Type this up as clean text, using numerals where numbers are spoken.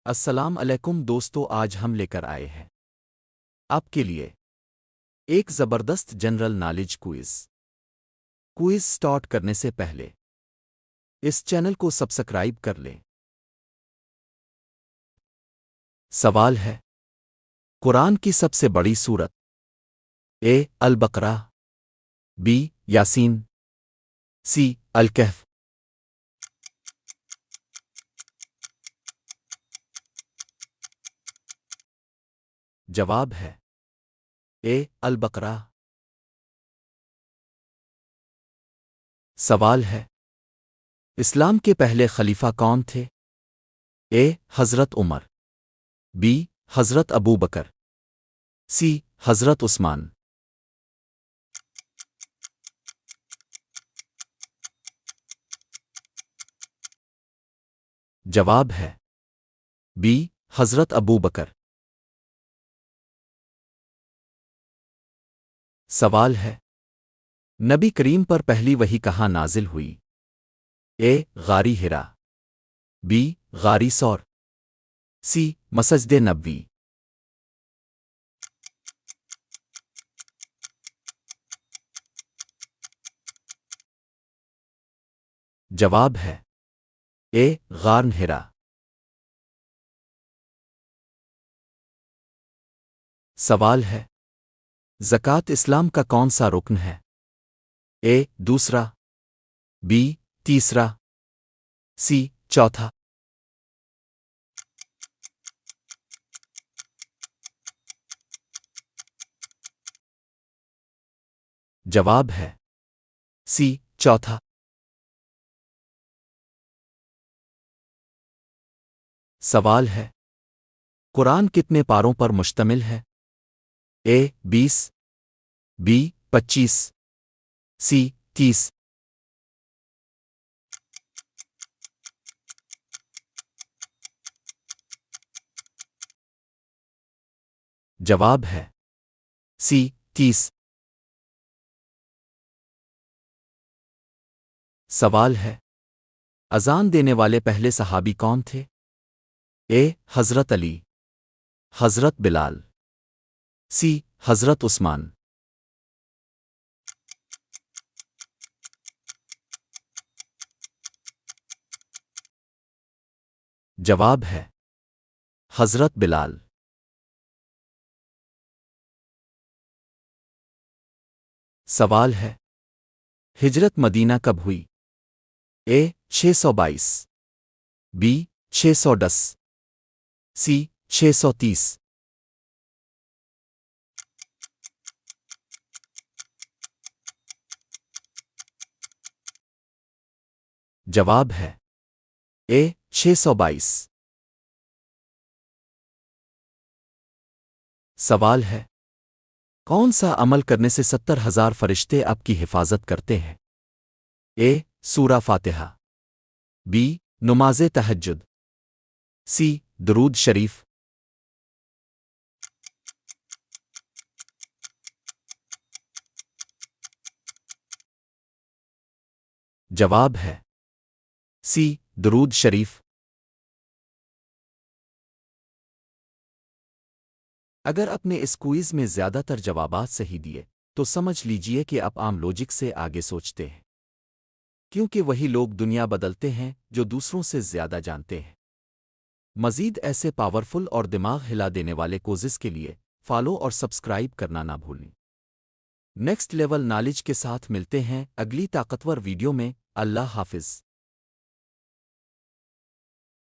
السلام علیکم دوستو، آج ہم لے کر آئے ہیں آپ کے لیے ایک زبردست جنرل نالج کوئز سٹارٹ کرنے سے پہلے اس چینل کو سبسکرائب کر لیں۔ سوال ہے، قرآن کی سب سے بڑی سورت اے البقرہ، بی یاسین، سی الکہف۔ جواب ہے اے البقرہ۔ سوال ہے، اسلام کے پہلے خلیفہ کون تھے؟ اے حضرت عمر، بی حضرت ابو بکر، سی حضرت عثمان۔ جواب ہے بی حضرت ابو بکر۔ سوال ہے، نبی کریم پر پہلی وحی کہاں نازل ہوئی؟ اے غاری ہرا، بی غاری سور، سی مسجد نبوی۔ جواب ہے اے غار ہرا۔ سوال ہے، زکوٰۃ اسلام کا کون سا رکن ہے؟ اے دوسرا، بی تیسرا، سی چوتھا۔ جواب ہے سی چوتھا۔ سوال ہے، قرآن کتنے پاروں پر مشتمل ہے؟ اے 20، بی 25، سی 30۔ جواب ہے سی 30۔ سوال ہے، اذان دینے والے پہلے صحابی کون تھے؟ اے حضرت علی، حضرت بلال، سی حضرت عثمان۔ جواب ہے حضرت بلال۔ سوال ہے، ہجرت مدینہ کب ہوئی؟ اے 622، بی 610، سی 630۔ جواب ہے اے 622۔ سوال ہے، کون سا عمل کرنے سے 70,000 فرشتے آپ کی حفاظت کرتے ہیں؟ اے سورہ فاتحہ، بی نماز تہجد، سی درود شریف۔ جواب ہے سی درود شریف۔ اگر آپ نے اس کوئز میں زیادہ تر جوابات صحیح دیے تو سمجھ لیجئے کہ آپ عام لوجک سے آگے سوچتے ہیں، کیونکہ وہی لوگ دنیا بدلتے ہیں جو دوسروں سے زیادہ جانتے ہیں۔ مزید ایسے پاورفل اور دماغ ہلا دینے والے کوزز کے لیے فالو اور سبسکرائب کرنا نہ بھولیں۔ نیکسٹ لیول نالج کے ساتھ ملتے ہیں اگلی طاقتور ویڈیو میں۔ اللہ حافظ۔